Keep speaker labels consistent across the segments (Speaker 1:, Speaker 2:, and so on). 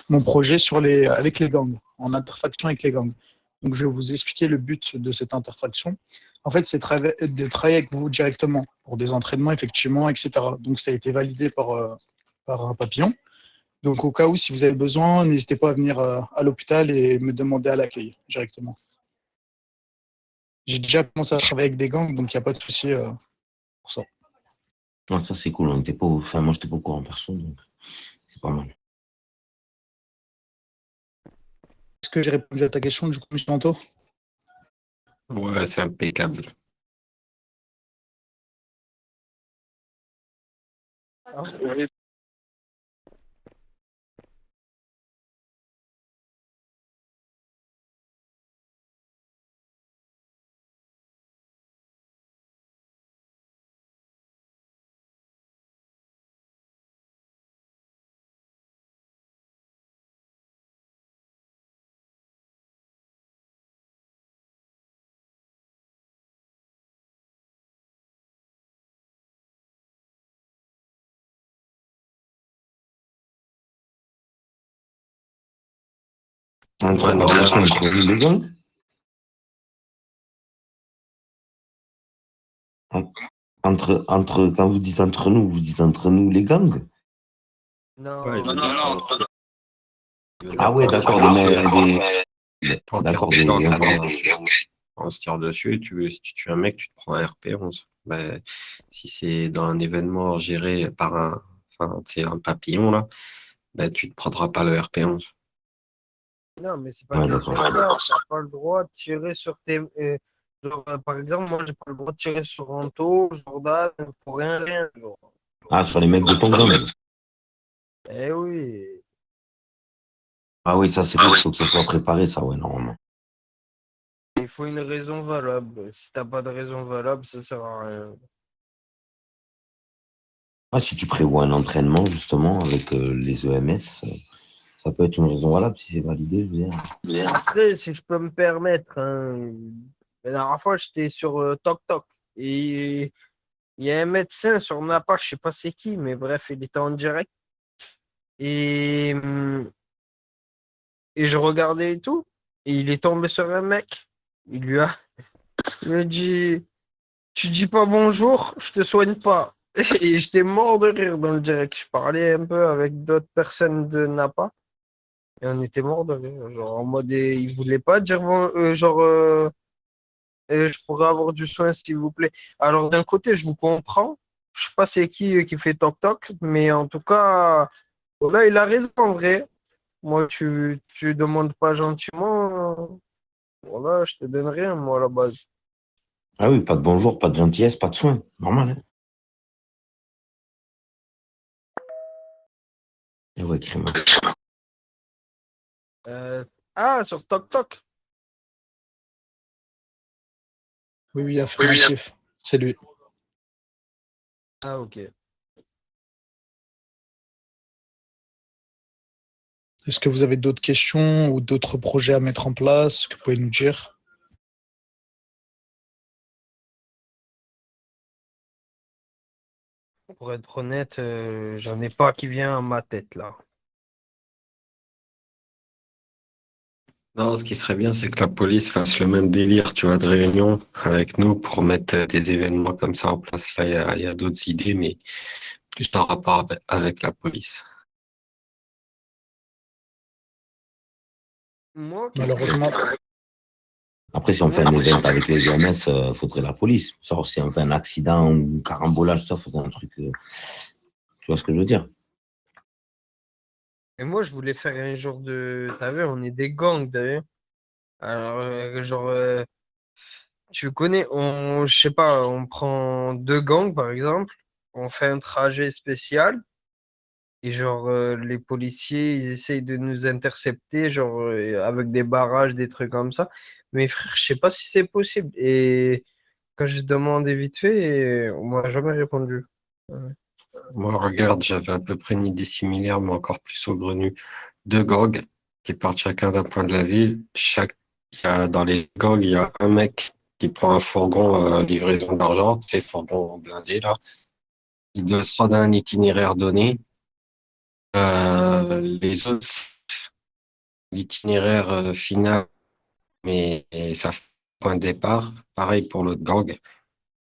Speaker 1: mon projet avec les gangs, en interfaction avec les gangs. Donc, je vais vous expliquer le but de cette interfaction. En fait, c'est de travailler avec vous directement pour des entraînements, effectivement, etc. Donc, ça a été validé par un papillon. Donc, au cas où, si vous avez besoin, n'hésitez pas à venir à l'hôpital et me demander à l'accueil directement. J'ai déjà commencé à travailler avec des gangs, donc il n'y a pas de souci pour ça.
Speaker 2: Ah, ça, c'est cool. Moi, je n'étais pas au courant en perso, donc c'est pas mal.
Speaker 1: Est-ce que j'ai répondu à ta question, du coup, M. Anto?
Speaker 3: Ouais, c'est impeccable.
Speaker 2: Entre,
Speaker 3: Ouais, non,
Speaker 2: entre,
Speaker 3: là,
Speaker 2: entre nous, les gangs? En- quand vous dites entre nous, les gangs?
Speaker 3: ouais,
Speaker 4: Non,
Speaker 3: il veut
Speaker 4: non,
Speaker 3: dire
Speaker 4: non,
Speaker 2: Ah ouais, d'accord, d'accord, des,
Speaker 3: on se tire dessus, si tu tues un mec, tu te prends un RP11. Ben, si c'est dans un événement géré par un papillon, là, ben, tu ne prendras pas le RP11.
Speaker 4: non, mais c'est pas
Speaker 2: ouais,
Speaker 4: question
Speaker 2: d'accord.
Speaker 4: de ça. T'as pas le droit de tirer sur tes. Genre, par exemple, moi, j'ai pas le droit de tirer sur Anto, Jordan, pour rien, rien. Genre.
Speaker 2: Ah, sur les mecs de ton gang.
Speaker 4: Eh oui.
Speaker 2: Ah oui, ça, c'est vrai qu'il faut que ce soit préparé, ça, ouais, normalement.
Speaker 4: Il faut une raison valable. Si t'as pas de raison valable, ça sert à rien.
Speaker 2: Ah, si tu prévois un entraînement, justement, avec les EMS, ça peut être une raison valable si c'est validé, je veux dire.
Speaker 4: Après, si je peux me permettre, hein, la dernière fois, j'étais sur Tok Tok et il y a un médecin sur Napa, je sais pas c'est qui, mais bref, il était en direct et, et je regardais et tout. Et il est tombé sur un mec. Il lui a dit, tu dis pas bonjour, je te soigne pas. Et j'étais mort de rire dans le direct. Je parlais un peu avec d'autres personnes de Napa et on était mort de rire. Genre en mode, il voulait pas dire, je pourrais avoir du soin, s'il vous plaît. Alors, d'un côté, je vous comprends. Je sais pas c'est qui fait toc-toc, mais en tout cas, là, il a raison en vrai. Moi, tu demandes pas gentiment. Voilà, je te donne rien, moi, à la base.
Speaker 2: Ah oui, pas de bonjour, pas de gentillesse, pas de soin. Normal, hein. Et ouais, crème.
Speaker 4: Euh, ah, sur toc-toc.
Speaker 1: Oui, oui, affirmatif. C'est lui.
Speaker 4: Ah, ok.
Speaker 1: Est-ce que vous avez d'autres questions ou d'autres projets à mettre en place que vous pouvez nous dire?
Speaker 4: Pour être honnête, j'en ai pas qui vient à ma tête, là.
Speaker 3: Non, ce qui serait bien, c'est que la police fasse le même délire, tu vois, de réunion avec nous pour mettre des événements comme ça en place. Là, il y a d'autres idées, mais plus en rapport avec la police.
Speaker 4: Moi, qu'est-ce que...
Speaker 1: Malheureusement,
Speaker 2: Après, si on fait
Speaker 4: Moi,
Speaker 2: un event avec les EMS, faudrait la police. Genre, si on fait un accident ou un carambolage, ça, faudrait un truc. Tu vois ce que je veux dire?
Speaker 4: et moi, je voulais faire un genre de... T'as vu, on est des gangs, t'as vu? Alors, tu connais, je sais pas, on prend deux gangs, par exemple, on fait un trajet spécial, et genre, les policiers, ils essayent de nous intercepter, genre, avec des barrages, des trucs comme ça. Mais frère, je sais pas si c'est possible. Et quand je demandais vite fait, on m'a jamais répondu. Ouais.
Speaker 3: Moi, regarde, j'avais à peu près une idée similaire, mais encore plus saugrenue. Deux gangs qui partent chacun d'un point de la ville. Dans les gangs, il y a un mec qui prend un fourgon livraison d'argent, c'est fourgon blindé là. Il doit se rendre à un itinéraire donné. Les autres, l'itinéraire final, mais ça fait point de départ. Pareil pour l'autre gang.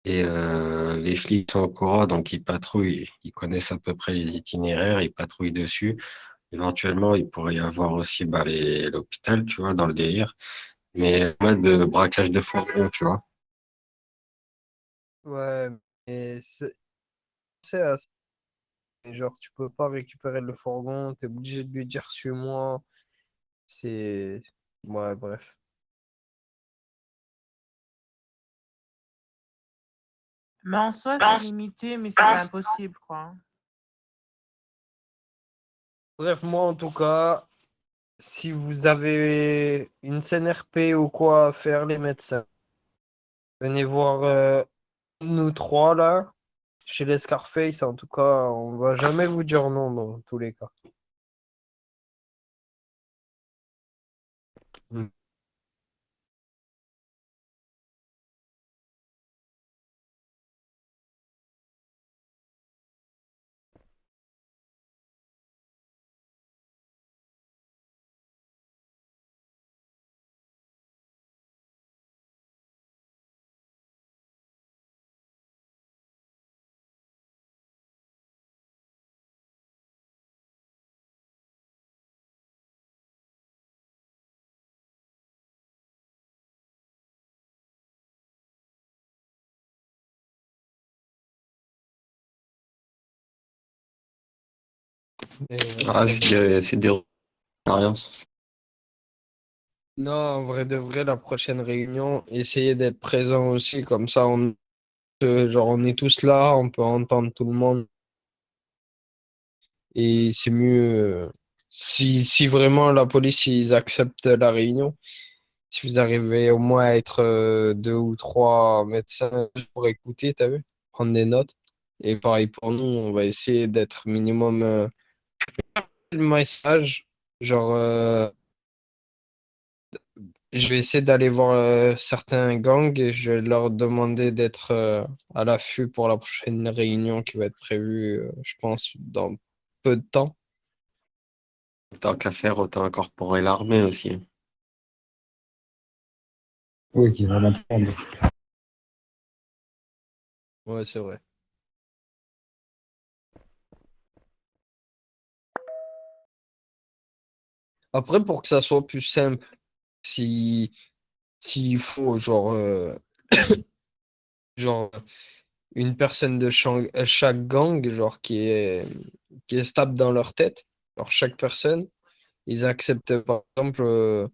Speaker 3: Et les flics sont au courant, donc ils patrouillent, ils connaissent à peu près les itinéraires, ils patrouillent dessus. Éventuellement, il pourrait y avoir aussi bah, l'hôpital, tu vois, dans le délire, mais en mode de braquage de fourgon, tu vois.
Speaker 4: Ouais, mais c'est assez. Genre, tu peux pas récupérer le fourgon, t'es obligé de lui dire suis-moi. C'est. Ouais, bref.
Speaker 5: Mais en soi, c'est limité, mais c'est pas impossible, quoi.
Speaker 4: Bref, moi, en tout cas, si vous avez une CNRP ou quoi à faire, les médecins, venez voir nous trois là, chez les Scarface. En tout cas, on va jamais vous dire non dans tous les cas.
Speaker 3: Mm. Ah, c'est des expériences.
Speaker 4: Non, en vrai de vrai, la prochaine réunion, essayez d'être présent aussi, comme ça, genre, on est tous là, on peut entendre tout le monde. Et c'est mieux si vraiment la police ils acceptent la réunion. Si vous arrivez au moins à être deux ou trois médecins pour écouter, t'as vu, prendre des notes. Et pareil pour nous, on va essayer d'être minimum le message. Genre, je vais essayer d'aller voir certains gangs et je vais leur demander d'être à l'affût pour la prochaine réunion qui va être prévue, je pense, dans peu de temps.
Speaker 3: Tant qu'à faire, autant incorporer l'armée aussi.
Speaker 1: Oui, qui est vraiment grande.
Speaker 4: Ouais, c'est vrai. Après, pour que ça soit plus simple, si s'il faut genre une personne de chaque gang, genre qui est stable dans leur tête, genre chaque personne, ils acceptent par exemple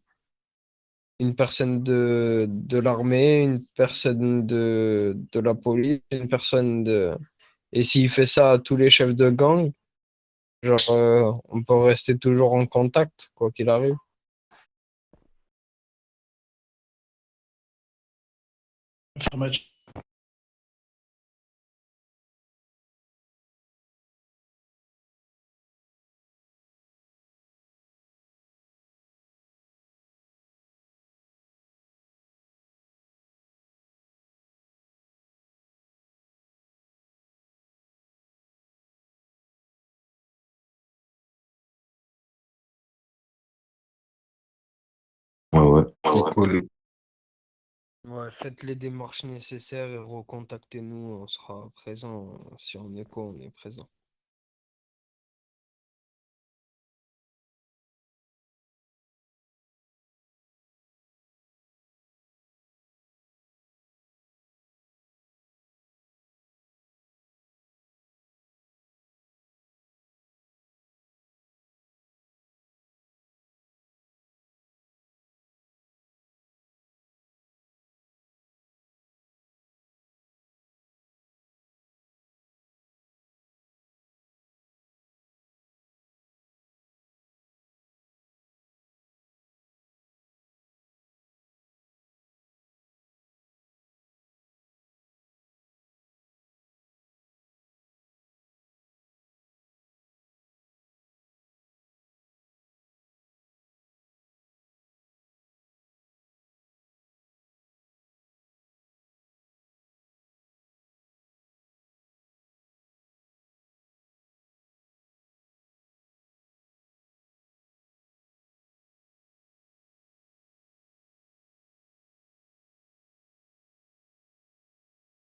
Speaker 4: une personne de l'armée, une personne de la police, une personne de. Et s'il fait ça à tous les chefs de gang, genre on peut rester toujours en contact, quoi qu'il arrive.
Speaker 1: Affirmatif.
Speaker 2: Ouais, ouais.
Speaker 3: C'est cool.
Speaker 4: Ouais, faites les démarches nécessaires et recontactez-nous, on sera présent. Si on est quoi, on est présent.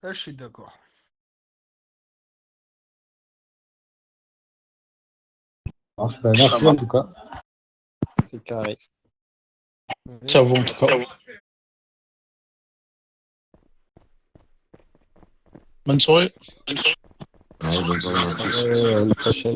Speaker 4: Ah, je suis d'accord.
Speaker 6: Merci en tout cas.
Speaker 7: C'est carré.
Speaker 1: Ça vaut en tout cas. Bonne soirée.
Speaker 2: Ouais, donc, merci.
Speaker 7: À la prochaine.